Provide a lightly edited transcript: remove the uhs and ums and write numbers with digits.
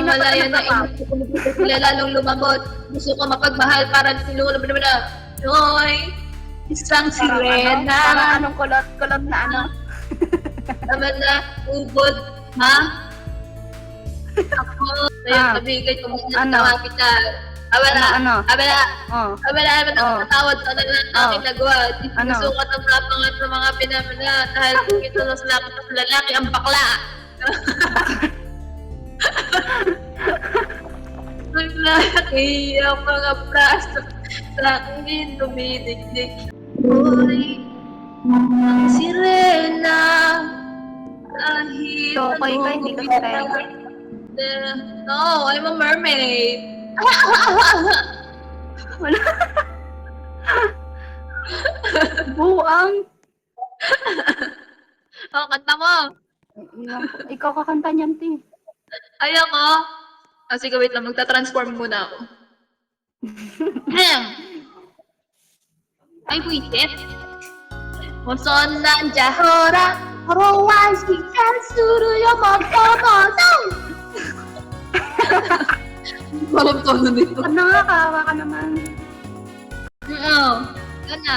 malaya na sila lalong lumabot. Gusto ko mapagmahal para tinulog naman na. Hoy, isang sirena. Parang anong kulot na ano? Tama na, ubod. Ha? Ako, sa'yo nabigay ko muna tawa kita. Ano? Abala, Oh. nakatawad sa nalang aking nagawa. Ano? Susukat ang napangat sa mga pinamana dahil kung ito na sa lalaki ang bakla. Ang laki ang mga braso sa akin dumidigdig. Hoy, ang sirena kahit So, okay ka, hindi ka sirena? No, I'm a mermaid. Buang. Oh, kanta mo. Ikaw kakanta niyan, Ti. Ayoko. Sige, wait lang. Magta-transform muna ako. Ay, buisit. Muson nanjahora, horowan sikan suruyo magtotono. Walang tono nito. Nakakawa ka naman. Oo. Gana.